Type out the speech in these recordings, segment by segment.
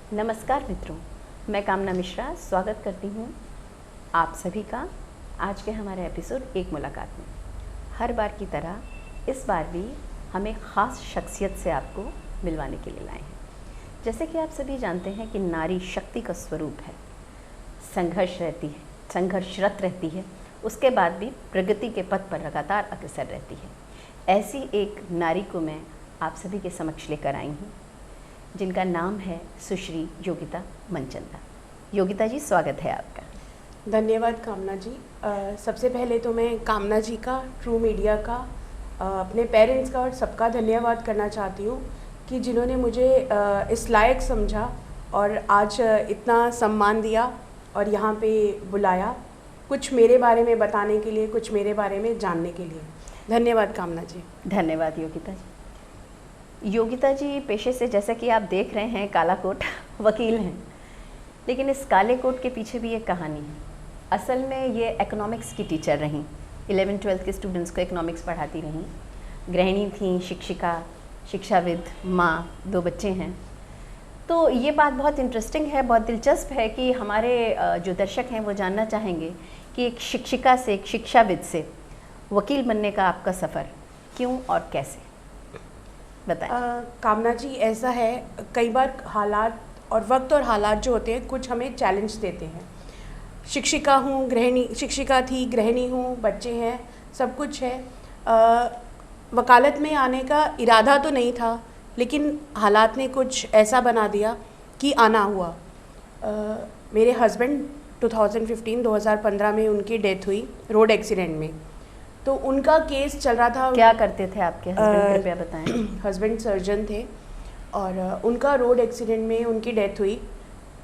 नमस्कार मित्रों, मैं कामना मिश्रा स्वागत करती हूँ आप सभी का आज के हमारे एपिसोड एक मुलाकात में। हर बार की तरह इस बार भी हम एक ख़ास शख्सियत से आपको मिलवाने के लिए लाए हैं। जैसे कि आप सभी जानते हैं कि नारी शक्ति का स्वरूप है, संघर्षरत रहती है, उसके बाद भी प्रगति के पथ पर लगातार अग्रसर रहती है। ऐसी एक नारी को मैं आप सभी के समक्ष लेकर आई हूँ, जिनका नाम है सुश्री योगिता मनचंदा। योगिता जी, स्वागत है आपका। धन्यवाद कामना जी। सबसे पहले तो मैं कामना जी का, ट्रू मीडिया का, अपने पेरेंट्स का और सबका धन्यवाद करना चाहती हूँ कि जिन्होंने मुझे इस लायक समझा और आज इतना सम्मान दिया और यहाँ पे बुलाया, कुछ मेरे बारे में बताने के लिए, कुछ मेरे बारे में जानने के लिए। धन्यवाद कामना जी। धन्यवाद योगिता जी। योगिता जी पेशे से, जैसा कि आप देख रहे हैं, काला कोट वकील हैं, लेकिन इस काले कोट के पीछे भी एक कहानी है। असल में ये इकोनॉमिक्स की टीचर रहीं, 11th-12th के स्टूडेंट्स को इकोनॉमिक्स पढ़ाती रहीं, गृहिणी थीं, शिक्षिका, शिक्षाविद, माँ, 2 बच्चे हैं। तो ये बात बहुत इंटरेस्टिंग है, बहुत दिलचस्प है कि हमारे जो दर्शक हैं वो जानना चाहेंगे कि एक शिक्षिका से, एक शिक्षाविद से वकील बनने का आपका सफ़र क्यों और कैसे, बताएं। कामना जी, ऐसा है, कई बार हालात और वक्त और हालात जो होते हैं कुछ हमें चैलेंज देते हैं। शिक्षिका हूँ, गृहिणी, शिक्षिका थी, गृहिणी हूँ, बच्चे हैं, सब कुछ है। वकालत में आने का इरादा तो नहीं था, लेकिन हालात ने कुछ ऐसा बना दिया कि आना हुआ। मेरे हस्बैंड 2015 में उनकी डेथ हुई रोड एक्सीडेंट में। तो उनका केस चल रहा था। क्या करते थे आपके हस्बैंड, कृपया बताएं। हस्बैंड सर्जन थे और उनका रोड एक्सीडेंट में उनकी डेथ हुई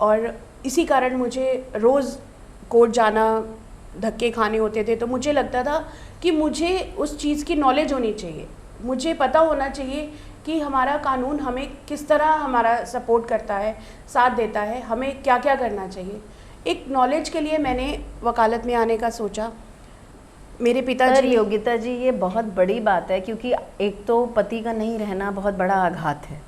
और इसी कारण मुझे रोज़ कोर्ट जाना, धक्के खाने होते थे। तो मुझे लगता था कि मुझे उस चीज़ की नॉलेज होनी चाहिए, मुझे पता होना चाहिए कि हमारा कानून हमें किस तरह हमारा सपोर्ट करता है, साथ देता है, हमें क्या क्या करना चाहिए। एक नॉलेज के लिए मैंने वकालत में आने का सोचा। मेरे पिताजी। योगिता जी, ये बहुत बड़ी बात है, क्योंकि एक तो पति का नहीं रहना बहुत बड़ा आघात है।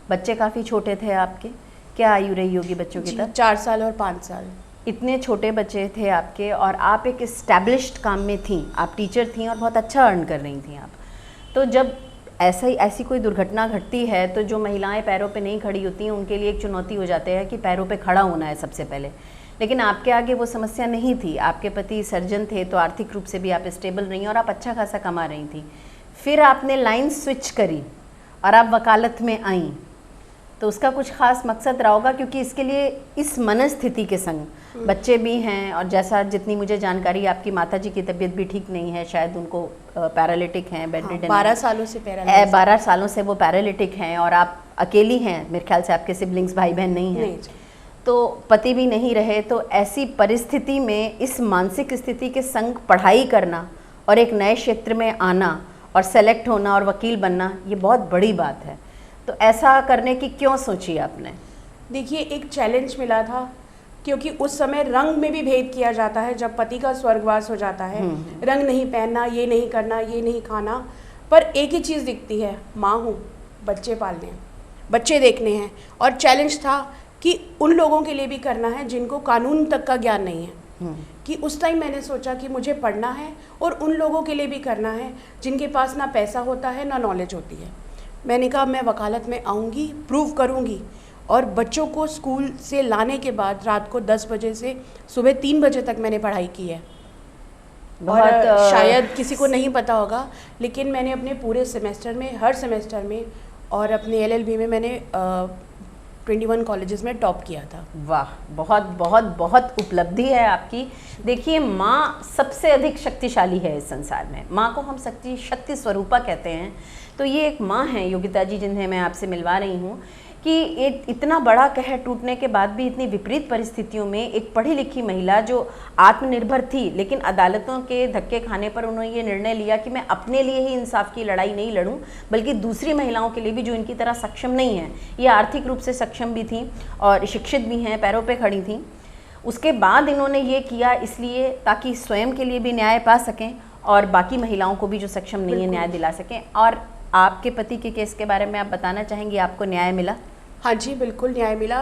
बच्चे काफ़ी छोटे थे आपके, क्या आयु रही होगी बच्चों की तब? 4 साल और 5 साल। इतने छोटे बच्चे थे आपके और आप एक इस्टेब्लिश्ड काम में थीं, आप टीचर थीं और बहुत अच्छा अर्न कर रही थीं आप। तो जब ऐसी कोई दुर्घटना घटती है तो जो महिलाएं पैरों पे नहीं खड़ी होती हैं, उनके लिए एक चुनौती हो जाती है कि पैरों पे खड़ा होना है सबसे पहले। लेकिन आपके आगे वो समस्या नहीं थी, आपके पति सर्जन थे, तो आर्थिक रूप से भी आप स्टेबल रही और आप अच्छा खासा कमा रही थी। फिर आपने लाइन स्विच करी और आप वकालत में आईं, तो उसका कुछ खास मकसद रहा होगा, क्योंकि इसके लिए इस मनस्थिति के संग बच्चे भी हैं और जैसा जितनी मुझे जानकारी, आपकी माता जी की तबीयत भी ठीक नहीं है, शायद उनको पैरालिटिक हैं, बेडरिडन। 12 सालों से पैरालिटिक। 12 सालों से वो पैरालिटिक हैं और आप अकेली हैं, मेरे ख्याल से आपके सिबलिंग्स, भाई बहन नहीं हैं। तो पति भी नहीं रहे। तो ऐसी परिस्थिति में इस मानसिक स्थिति के संग पढ़ाई करना और एक नए क्षेत्र में आना और सेलेक्ट होना और वकील बनना, ये बहुत बड़ी बात है। तो ऐसा करने की क्यों सोची आपने? देखिए, एक चैलेंज मिला था, क्योंकि उस समय रंग में भी भेद किया जाता है। जब पति का स्वर्गवास हो जाता है, रंग नहीं पहनना, ये नहीं करना, ये नहीं खाना, पर एक ही चीज़ दिखती है, माँ हूँ, बच्चे पालने हैं, बच्चे देखने हैं। और चैलेंज था कि उन लोगों के लिए भी करना है जिनको कानून तक का ज्ञान नहीं है। कि उस टाइम मैंने सोचा कि मुझे पढ़ना है और उन लोगों के लिए भी करना है जिनके पास ना पैसा होता है, ना नॉलेज होती है। मैंने कहा मैं वकालत में आऊँगी, प्रूव करूँगी। और बच्चों को स्कूल से लाने के बाद रात को 10 बजे से सुबह 3 बजे तक मैंने पढ़ाई की है। और शायद किसी को नहीं पता होगा, लेकिन मैंने अपने पूरे सेमेस्टर में, हर सेमेस्टर में और अपने LLB में मैंने 21 कॉलेजेस में टॉप किया था। वाह, बहुत बहुत बहुत उपलब्धि है आपकी। देखिए, माँ सबसे अधिक शक्तिशाली है इस संसार में। माँ को हम शक्ति स्वरूपा कहते हैं। तो ये एक माँ हैं योगिता जी, जिन्हें मैं आपसे मिलवा रही हूँ, कि इतना बड़ा कहर टूटने के बाद भी इतनी विपरीत परिस्थितियों में एक पढ़ी लिखी महिला जो आत्मनिर्भर थी, लेकिन अदालतों के धक्के खाने पर उन्होंने ये निर्णय लिया कि मैं अपने लिए ही इंसाफ की लड़ाई नहीं लड़ूं, बल्कि दूसरी महिलाओं के लिए भी जो इनकी तरह सक्षम नहीं है, ये आर्थिक रूप से सक्षम भी थी और शिक्षित भी हैं, पैरों पर खड़ी थी। उसके बाद इन्होंने ये किया इसलिए ताकि स्वयं के लिए भी न्याय पा सकें और बाकी महिलाओं को भी जो सक्षम नहीं है न्याय दिला सकें। और आपके पति के केस के बारे में आप बताना चाहेंगी, आपको न्याय मिला? हाँ जी, बिल्कुल न्याय मिला,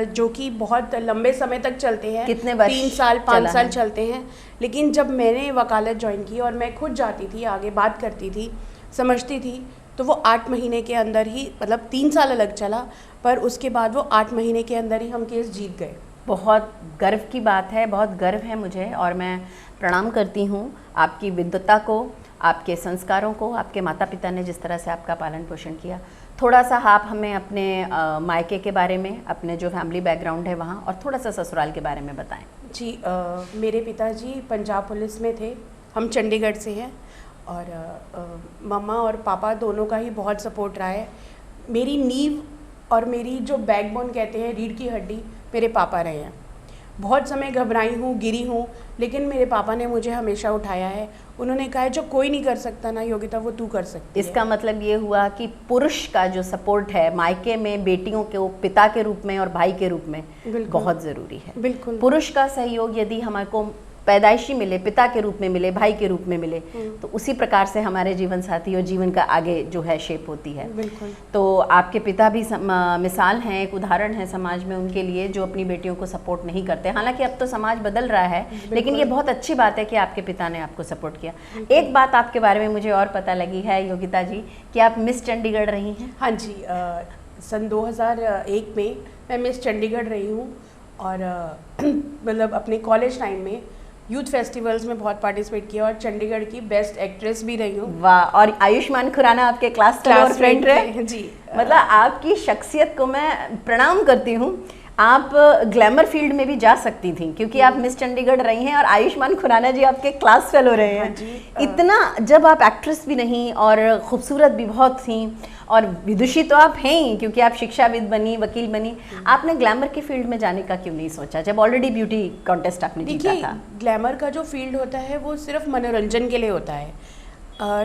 जो कि बहुत लंबे समय तक चलते हैं। कितने वर्ष 3 साल 5 चला साल है? चलते हैं। लेकिन जब मैंने वकालत ज्वाइन की और मैं खुद जाती थी, आगे बात करती थी, समझती थी, तो वो 8 महीने के अंदर ही, मतलब 3 साल अलग चला, पर उसके बाद वो 8 महीने के अंदर ही हम केस जीत गए। बहुत गर्व की बात है, बहुत गर्व है मुझे, और मैं प्रणाम करती हूँ आपकी विद्वता को, आपके संस्कारों को, आपके माता पिता ने जिस तरह से आपका पालन पोषण किया। थोड़ा सा आप हमें अपने मायके के बारे में, अपने जो फैमिली बैकग्राउंड है वहाँ, और थोड़ा सा ससुराल के बारे में बताएं। जी, मेरे पिताजी पंजाब पुलिस में थे, हम चंडीगढ़ से हैं, और मम्मा और पापा दोनों का ही बहुत सपोर्ट रहा है। मेरी नींव और मेरी जो बैकबोन कहते हैं, रीढ़ की हड्डी, मेरे पापा रहे हैं। बहुत समय घबराई हूँ, गिरी हूँ, लेकिन मेरे पापा ने मुझे हमेशा उठाया है। उन्होंने कहा है जो कोई नहीं कर सकता ना योगिता, वो तू कर सकती है। इसका मतलब ये हुआ कि पुरुष का जो सपोर्ट है मायके में बेटियों के पिता के रूप में और भाई के रूप में बहुत ज़रूरी है। बिल्कुल, पुरुष का सहयोग यदि हमारे को पैदाइशी मिले, पिता के रूप में मिले, भाई के रूप में मिले, तो उसी प्रकार से हमारे जीवन साथी और जीवन का आगे जो है शेप होती है। बिल्कुल। तो आपके पिता भी मिसाल हैं, एक उदाहरण है समाज में उनके लिए, जो अपनी बेटियों को सपोर्ट नहीं करते। हालांकि अब तो समाज बदल रहा है, लेकिन ये बहुत अच्छी बात है कि आपके पिता ने आपको सपोर्ट किया। एक बात आपके बारे में मुझे और पता लगी है योगिता जी, कि आप मिस चंडीगढ़ रही हैं। हाँ जी, सन 2001 में मैं मिस चंडीगढ़ रही हूँ, और मतलब अपने कॉलेज टाइम में यूथ फेस्टिवल्स में बहुत पार्टिसिपेट किया, और चंडीगढ़ की बेस्ट एक्ट्रेस भी रही हूँ। वाह, और आयुष्मान खुराना आपके क्लास और फ्रेंड रहे। जी, मतलब आपकी शख्सियत को मैं प्रणाम करती हूँ। आप ग्लैमर फील्ड में भी जा सकती थी, क्योंकि आप मिस चंडीगढ़ रही हैं और आयुष्मान खुराना जी आपके क्लास फेलो रहे हैं। इतना, जब आप एक्ट्रेस भी नहीं और खूबसूरत भी बहुत थी, और विदुषी तो आप हैं ही, क्योंकि आप शिक्षाविद बनी, वकील बनी, आपने ग्लैमर के फील्ड में जाने का क्यों नहीं सोचा, जब ऑलरेडी ब्यूटी कॉन्टेस्ट आपने जीता था? ग्लैमर का जो फील्ड होता है वो सिर्फ मनोरंजन के लिए होता है।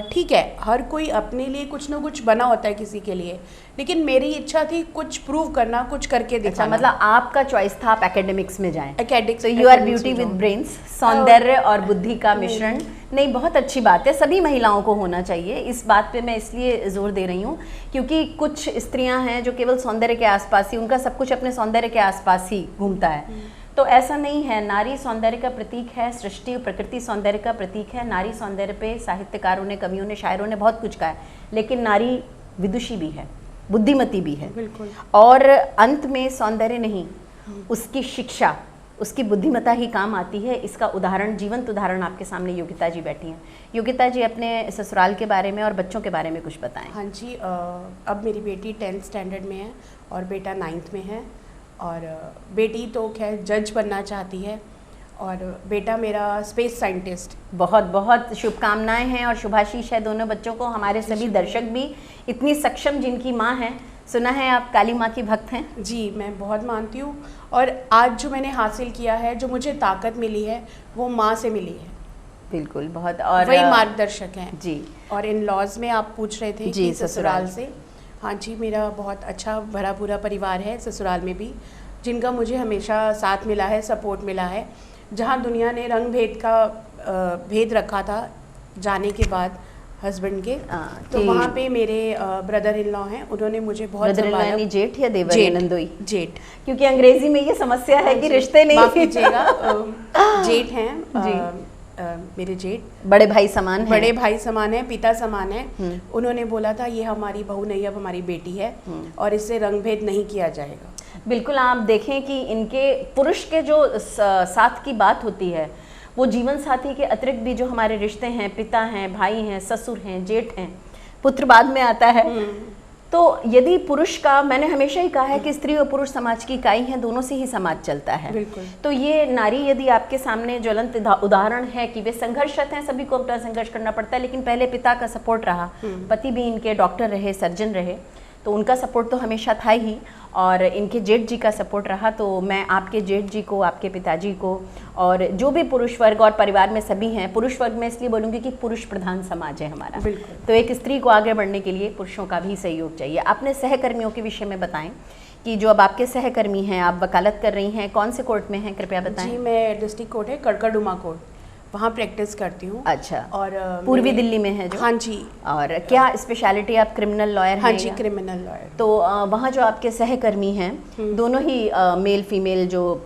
ठीक है, हर कोई अपने लिए कुछ ना कुछ बना होता है किसी के लिए, लेकिन मेरी इच्छा थी कुछ प्रूव करना, कुछ करके दिखाना। अच्छा, मतलब आपका चॉइस था आप एकेडमिक्स में जाएं। एकेडमिक्स, तो you are beauty with brains, सौंदर्य और बुद्धि का मिश्रण। नहीं, बहुत अच्छी बात है, सभी महिलाओं को होना चाहिए। इस बात पे मैं इसलिए जोर दे रही हूँ क्योंकि कुछ स्त्रियां हैं जो केवल सौंदर्य के आसपास ही, उनका सब कुछ अपने सौंदर्य के आसपास ही घूमता है। तो ऐसा नहीं है। नारी सौंदर्य का प्रतीक है, सृष्टि और प्रकृति सौंदर्य का प्रतीक है। नारी सौंदर्य पे साहित्यकारों ने, कवियों ने, शायरों ने बहुत कुछ कहा है, लेकिन नारी विदुषी भी है, बुद्धिमती भी है। बिल्कुल। और अंत में सौंदर्य नहीं, उसकी शिक्षा, उसकी बुद्धिमता ही काम आती है। इसका उदाहरण, जीवंत उदाहरण आपके सामने योगिता जी बैठी हैं। योगिता जी, अपने ससुराल के बारे में और बच्चों के बारे में कुछ बताएं। हाँ जी, अब मेरी बेटी 10th स्टैंडर्ड में है और बेटा 9th में है, और बेटी तो खैर जज बनना चाहती है, और बेटा मेरा स्पेस साइंटिस्ट। बहुत बहुत शुभकामनाएं हैं और शुभाशीष है दोनों बच्चों को। हमारे सभी दर्शक भी इतनी सक्षम, जिनकी माँ हैं, सुना है आप काली माँ की भक्त हैं। जी, मैं बहुत मानती हूँ, और आज जो मैंने हासिल किया है, जो मुझे ताकत मिली है, वो माँ से मिली है। बिल्कुल, बहुत, और वही मार्गदर्शक हैं जी। और इन लॉज में आप पूछ रहे थे जी, कि ससुराल से। हाँ जी, मेरा बहुत अच्छा भरा पूरा परिवार है ससुराल में भी, जिनका मुझे हमेशा साथ मिला है, सपोर्ट मिला है। जहाँ दुनिया ने रंग भेद का भेद रखा था जाने के बाद हस्बैंड के, तो वहाँ पे मेरे ब्रदर इन लॉ हैं, उन्होंने मुझे बहुत संभाला। जेठ या देवर या नंदोई? जेठ, क्योंकि अंग्रेजी में ये समस्या है कि रिश्ते नहीं, माफ कीजिएगा, जेठ हैं जी। मेरे जेठ बड़े भाई समान हैं। बड़े भाई समान है, पिता समान है। उन्होंने बोला था ये हमारी बहू नहीं, अब हमारी बेटी है, और इससे रंग भेद नहीं किया जाएगा। बिल्कुल, आप देखें कि इनके पुरुष के जो साथ की बात होती है, वो जीवन साथी के अतिरिक्त भी जो हमारे रिश्ते हैं, पिता हैं, भाई हैं, ससुर हैं, जेठ हैं, पुत्र बाद में आता है। तो यदि पुरुष का, मैंने हमेशा ही कहा है कि स्त्री और पुरुष समाज की इकाई हैं, दोनों से ही समाज चलता है। बिल्कुल। तो ये नारी यदि आपके सामने ज्वलंत उदाहरण है कि वे संघर्षरत हैं, सभी को अपना संघर्ष करना पड़ता है, लेकिन पहले पिता का सपोर्ट रहा, पति भी इनके डॉक्टर रहे, सर्जन रहे, तो उनका सपोर्ट तो हमेशा था ही, और इनके जेठ जी का सपोर्ट रहा। तो मैं आपके जेठ जी को, आपके पिताजी को, और जो भी पुरुष वर्ग और परिवार में सभी हैं, पुरुष वर्ग में इसलिए बोलूँगी कि पुरुष प्रधान समाज है हमारा, तो एक स्त्री को आगे बढ़ने के लिए पुरुषों का भी सहयोग चाहिए। अपने सहकर्मियों के विषय में बताएं कि जो अब आपके सहकर्मी हैं, आप वकालत कर रही हैं, कौन से कोर्ट में हैं, कृपया बताएं। जी, मैं डिस्ट्रिक्ट कोर्ट है, कड़कड़डुमा कोर्ट, वहाँ प्रैक्टिस करती हूँ। अच्छा। और पूर्वी दिल्ली में है जो? हाँ जी। और क्या स्पेशलिटी, आप क्रिमिनल लॉयर हैं? हाँ जी, क्रिमिनल लॉयर। तो वहाँ जो आपके सहकर्मी हैं, दोनों ही मेल फीमेल, जो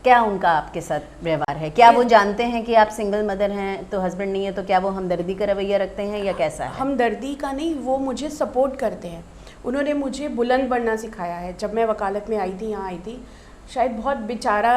क्या उनका आपके साथ व्यवहार है? क्या वो जानते हैं कि आप सिंगल मदर हैं, तो हस्बैंड नहीं है, तो क्या वो हमदर्दी का रवैया रखते हैं या कैसा है? हमदर्दी का नहीं, वो मुझे सपोर्ट करते हैं। उन्होंने मुझे बुलंद बनना सिखाया है। जब मैं वकालत में आई थी, यहाँ आई थी, शायद बहुत बेचारा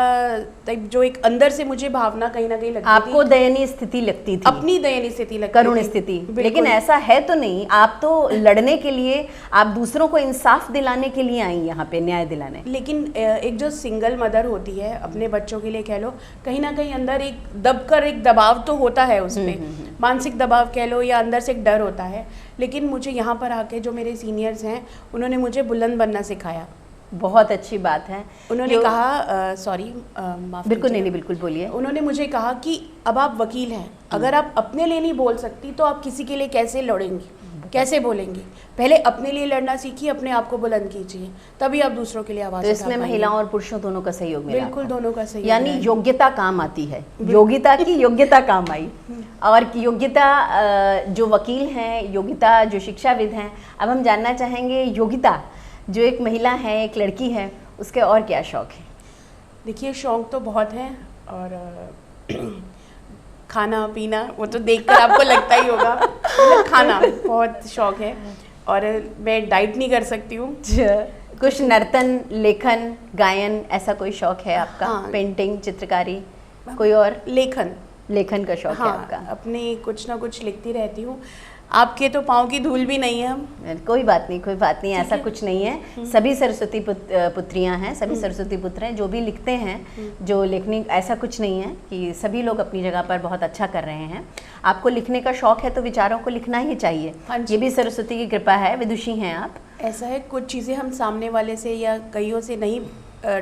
टाइप जो एक अंदर से मुझे भावना कहीं ना कहीं लगती थी। आपको दयनीय स्थिति लगती थी? अपनी दयनीय स्थिति लगती करुण थी। स्थिति। लेकिन ऐसा है तो नहीं, आप तो लड़ने के लिए, आप दूसरों को इंसाफ दिलाने के लिए आई यहाँ पे, न्याय दिलाने। लेकिन एक जो सिंगल मदर होती है, अपने बच्चों के लिए कह लो, कहीं ना कहीं अंदर एक दबकर एक दबाव तो होता है उस पर, मानसिक दबाव कह लो या अंदर से एक डर होता है। लेकिन मुझे यहाँ पर आके जो मेरे सीनियर्स हैं, उन्होंने मुझे बुलंद बनना सिखाया। बहुत अच्छी बात है। उन्होंने कहा, सॉरी माफ, बिल्कुल नहीं, बिल्कुल बोलिए। उन्होंने मुझे कहा कि अब आप वकील हैं, अगर आप अपने लिए नहीं बोल सकती तो आप किसी के लिए कैसे लड़ेंगी, कैसे बोलेंगी? पहले अपने लिए लड़ना सीखिए, अपने आप को बुलंद कीजिए, तभी आप दूसरों के लिए आवाज उठा पाएंगे। तो इसमें महिलाओं और पुरुषों दोनों का सहयोग मिला? बिल्कुल, दोनों का सहयोग। यानी योग्यता काम आती है, योग्यता की योग्यता काम आई। और योग्यता, जो वकील हैं, योग्यता जो शिक्षाविद हैं। अब हम जानना चाहेंगे, योग्यता जो एक महिला है, एक लड़की है, उसके और क्या शौक है? देखिए, शौक तो बहुत हैं, और खाना पीना वो तो देखकर आपको लगता ही होगा। मतलब खाना बहुत शौक है, और मैं डाइट नहीं कर सकती हूँ। कुछ नर्तन, लेखन, गायन, ऐसा कोई शौक है आपका? हाँ। पेंटिंग, चित्रकारी, कोई और? लेखन का शौक है आपका? अपने कुछ ना कुछ लिखती रहती हूँ। आपके तो पाँव की धूल भी नहीं है हम। कोई बात नहीं, कोई बात नहीं, ऐसा कुछ नहीं है। सभी सरस्वती पुत्रियां हैं, सभी सरस्वती पुत्र हैं, जो भी लिखते हैं, जो लिखने, ऐसा कुछ नहीं है कि सभी लोग अपनी जगह पर बहुत अच्छा कर रहे हैं। आपको लिखने का शौक है तो विचारों को लिखना ही चाहिए। ये भी सरस्वती की कृपा है, विदुषी हैं आप। ऐसा है, कुछ चीज़ें हम सामने वाले से या कईयों से नहीं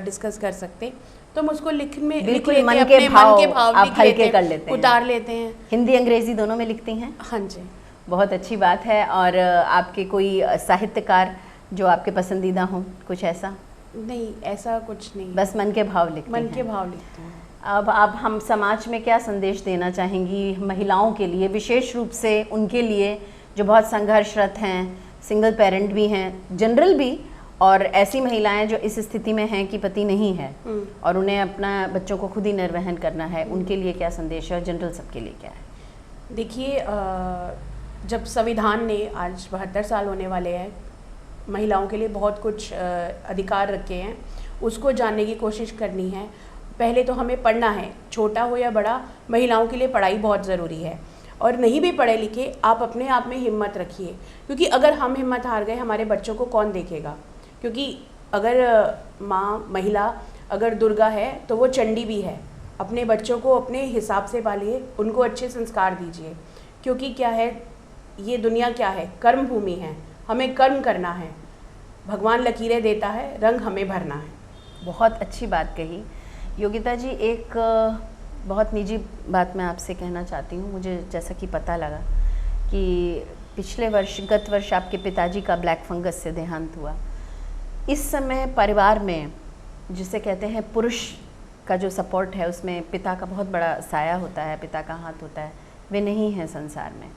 डिस्कस कर सकते, तो हम उसको लिख में बिल्कुल मन के भाव आप हल्के कर लेते हैं, उतार लेते हैं। हिंदी अंग्रेजी दोनों में लिखती हैं? हाँ जी। बहुत अच्छी बात है। और आपके कोई साहित्यकार जो आपके पसंदीदा हों, कुछ ऐसा? नहीं, ऐसा कुछ नहीं, बस मन के भाव लिखते हैं? मन के भाव लिखते हैं। अब आप हम समाज में क्या संदेश देना चाहेंगी महिलाओं के लिए, विशेष रूप से उनके लिए जो बहुत संघर्षरत हैं, सिंगल पेरेंट भी हैं, जनरल भी, और ऐसी महिलाएं जो इस स्थिति में हैं कि पति नहीं है और उन्हें अपना बच्चों को खुद ही निर्वहन करना है, उनके लिए क्या संदेश है, और जनरल सबके लिए क्या है? देखिए, जब संविधान ने आज 72 साल होने वाले हैं, महिलाओं के लिए बहुत कुछ अधिकार रखे हैं, उसको जानने की कोशिश करनी है। पहले तो हमें पढ़ना है, छोटा हो या बड़ा, महिलाओं के लिए पढ़ाई बहुत ज़रूरी है। और नहीं भी पढ़े लिखे, आप अपने आप में हिम्मत रखिए, क्योंकि अगर हम हिम्मत हार गए, हमारे बच्चों को कौन देखेगा? क्योंकि अगर माँ, महिला अगर दुर्गा है तो वो चंडी भी है। अपने बच्चों को अपने हिसाब से पालिए, उनको अच्छे संस्कार दीजिए, क्योंकि क्या है, ये दुनिया क्या है, कर्म भूमि है, हमें कर्म करना है। भगवान लकीरें देता है, रंग हमें भरना है। बहुत अच्छी बात कही योगिता जी। एक बहुत निजी बात मैं आपसे कहना चाहती हूँ। मुझे जैसा कि पता लगा कि गत वर्ष आपके पिताजी का ब्लैक फंगस से देहांत हुआ। इस समय परिवार में, जिसे कहते हैं पुरुष का जो सपोर्ट है, उसमें पिता का बहुत बड़ा साया होता है, पिता का हाथ होता है, वे नहीं हैं संसार में।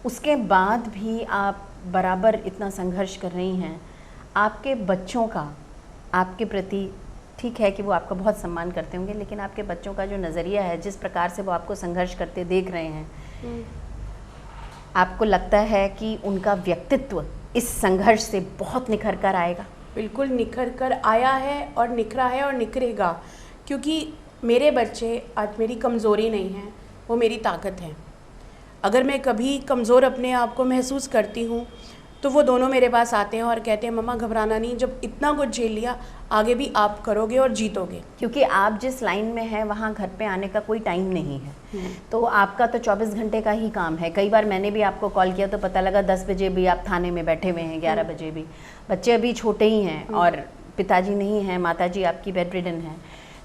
उसके बाद भी आप बराबर इतना संघर्ष कर रही हैं। आपके बच्चों का आपके प्रति, ठीक है कि वो आपका बहुत सम्मान करते होंगे, लेकिन आपके बच्चों का जो नज़रिया है, जिस प्रकार से वो आपको संघर्ष करते देख रहे हैं, आपको लगता है कि उनका व्यक्तित्व इस संघर्ष से बहुत निखर कर आएगा? बिल्कुल निखर कर आया है, और निखरा है, और निखरेगा। क्योंकि मेरे बच्चे आज मेरी कमज़ोरी नहीं है, वो मेरी ताकत है। अगर मैं कभी कमज़ोर अपने आप को महसूस करती हूँ, तो वो दोनों मेरे पास आते हैं और कहते हैं, मम्मा घबराना नहीं, जब इतना कुछ झेल लिया, आगे भी आप करोगे और जीतोगे। क्योंकि आप जिस लाइन में हैं, वहाँ घर पे आने का कोई टाइम नहीं है, तो आपका तो 24 घंटे का ही काम है। कई बार मैंने भी आपको कॉल किया तो पता लगा 10 बजे भी आप थाने में बैठे हुए हैं, 11 बजे भी। बच्चे अभी छोटे ही हैं और पिताजी नहीं हैं, माताजी आपकी बेड रिडन हैं,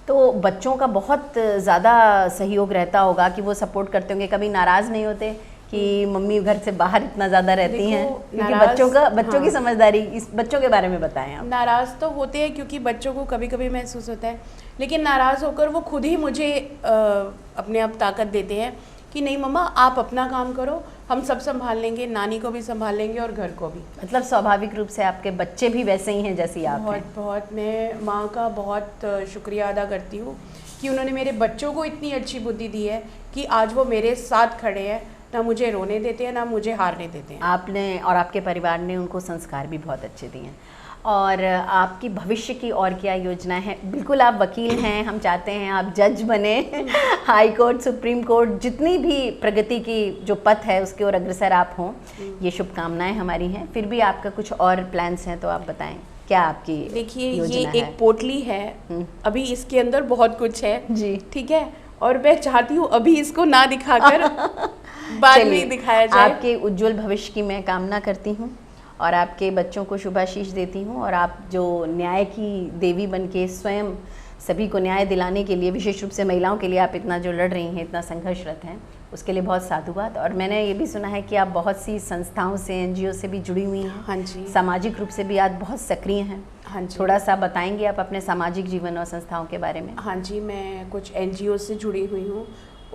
तो बच्चों का बहुत ज़्यादा सहयोग रहता होगा कि वो सपोर्ट करते होंगे, कभी नाराज़ नहीं होते कि मम्मी घर से बाहर इतना ज़्यादा रहती देखो, हैं? क्योंकि नाराज़, बच्चों की हाँ। समझदारी, इस बच्चों के बारे में बताएं आप। नाराज़ तो होते हैं क्योंकि बच्चों को कभी कभी महसूस होता है, लेकिन नाराज़ होकर वो खुद ही मुझे अपने आप ताकत देते हैं कि नहीं मम्मा आप अपना काम करो, हम सब संभाल लेंगे, नानी को भी संभाल लेंगे और घर को भी। मतलब स्वाभाविक रूप से आपके बच्चे भी वैसे ही हैं जैसी आप हैं। बहुत मैं माँ का बहुत शुक्रिया अदा करती हूँ कि उन्होंने मेरे बच्चों को इतनी अच्छी बुद्धि दी है कि आज वो मेरे साथ खड़े हैं, ना मुझे रोने देते हैं ना मुझे हारने देते हैं। आपने और आपके परिवार ने उनको संस्कार भी बहुत अच्छे दिए हैं। और आपकी भविष्य की और क्या योजना है? बिल्कुल आप वकील हैं, हम चाहते हैं आप जज बने, हाई कोर्ट, सुप्रीम कोर्ट, जितनी भी प्रगति की जो पथ है उसके ओर अग्रसर आप हों, ये शुभकामनाएं हमारी हैं। फिर भी आपका कुछ और प्लान्स हैं तो आप बताएं, क्या आपकी देखिए योजना ये है? एक पोटली है, अभी इसके अंदर बहुत कुछ है जी, ठीक है, और मैं चाहती हूँ अभी इसको ना दिखाकर बाद में दिखाया जाए। आपके उज्जवल भविष्य की मैं कामना करती हूँ और आपके बच्चों को शुभाशीष देती हूँ। और आप जो न्याय की देवी बन के स्वयं सभी को न्याय दिलाने के लिए, विशेष रूप से महिलाओं के लिए आप इतना जो लड़ रही हैं, इतना संघर्षरत हैं, उसके लिए बहुत साधुवाद। और मैंने ये भी सुना है कि आप बहुत सी संस्थाओं से, NGO से भी जुड़ी हुई हैं। हाँ जी, सामाजिक रूप से भी आप बहुत सक्रिय हैं। हाँ जी, थोड़ा सा बताएंगे आप अपने सामाजिक जीवन और संस्थाओं के बारे में? हाँ जी, मैं कुछ NGO से जुड़ी हुई हूँ।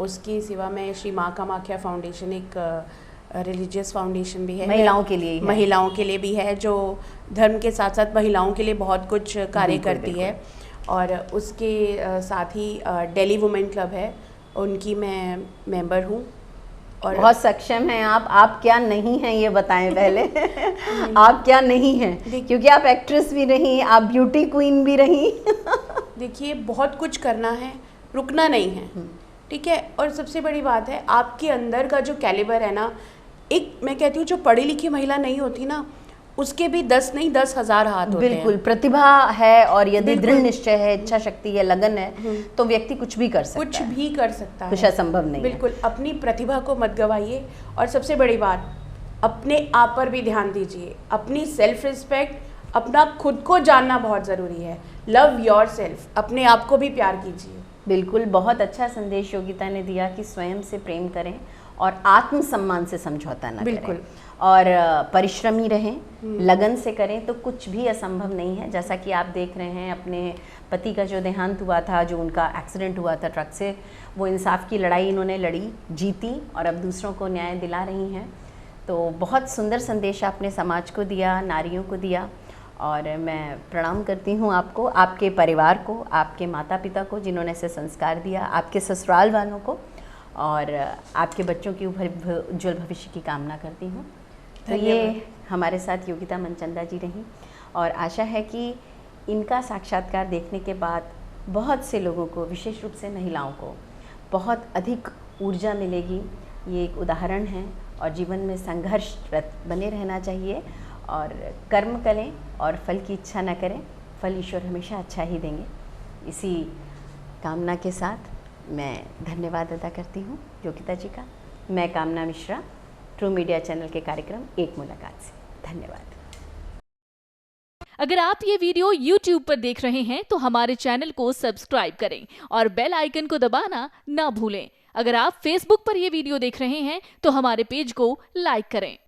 उसके सिवा मैं श्री माँ कामाख्या फाउंडेशन, एक रिलीजियस फाउंडेशन भी है, महिलाओं के लिए ही है। महिलाओं के लिए भी है, जो धर्म के साथ साथ महिलाओं के लिए बहुत कुछ कार्य करती है। और उसके साथ ही दिल्ली वुमेन क्लब है, उनकी मैं मेंबर हूँ। और बहुत सक्षम हैं आप क्या नहीं हैं ये बताएं पहले। आप क्या नहीं हैं, क्योंकि आप एक्ट्रेस भी रही, आप ब्यूटी क्वीन भी रही। देखिए बहुत कुछ करना है, रुकना नहीं है, ठीक है। और सबसे बड़ी बात है आपके अंदर का जो कैलिबर है ना, एक मैं कहती हूँ जो पढ़ी लिखी महिला नहीं होती ना, उसके भी 10 नहीं 10,000 हाथ होते हैं। बिल्कुल, प्रतिभा है और यदि दृढ़ निश्चय है, इच्छा शक्ति है, लगन है, तो व्यक्ति कुछ भी कर सकता है। कुछ भी कर सकता है, कुछ असंभव नहीं है। बिल्कुल, अपनी प्रतिभा को मत गवाइए। और सबसे बड़ी बात, अपने आप पर भी ध्यान दीजिए, अपनी सेल्फ रिस्पेक्ट, अपना खुद को जानना बहुत ज़रूरी है। लव योर सेल्फ, अपने आप को भी प्यार कीजिए। बिल्कुल, बहुत अच्छा संदेश योगिता ने दिया कि स्वयं से प्रेम करें और आत्मसम्मान से समझौता न बिल्कुल। करें, और परिश्रमी रहें, लगन से करें तो कुछ भी असंभव नहीं है। जैसा कि आप देख रहे हैं, अपने पति का जो देहांत हुआ था, जो उनका एक्सीडेंट हुआ था ट्रक से, वो इंसाफ की लड़ाई इन्होंने लड़ी, जीती और अब दूसरों को न्याय दिला रही हैं। तो बहुत सुंदर संदेश आपने समाज को दिया, नारियों को दिया। और मैं प्रणाम करती हूँ आपको, आपके परिवार को, आपके माता पिता को जिन्होंने ऐसे संस्कार दिया, आपके ससुराल वालों को, और आपके बच्चों की उज्जवल भविष्य की कामना करती हूँ। तो ये हमारे साथ योगिता मनचंदा जी रहीं, और आशा है कि इनका साक्षात्कार देखने के बाद बहुत से लोगों को, विशेष रूप से महिलाओं को, बहुत अधिक ऊर्जा मिलेगी। ये एक उदाहरण है, और जीवन में संघर्षरत बने रहना चाहिए, और कर्म करें और फल की इच्छा न करें, फल ईश्वर हमेशा अच्छा ही देंगे। इसी कामना के साथ मैं धन्यवाद अदा करती हूँ योगिता जी का। मैं कामना मिश्रा, ट्रू मीडिया चैनल के कार्यक्रम एक मुलाकात से। धन्यवाद। अगर आप ये वीडियो YouTube पर देख रहे हैं तो हमारे चैनल को सब्सक्राइब करें और बेल आइकन को दबाना ना भूलें। अगर आप Facebook पर ये वीडियो देख रहे हैं तो हमारे पेज को लाइक करें।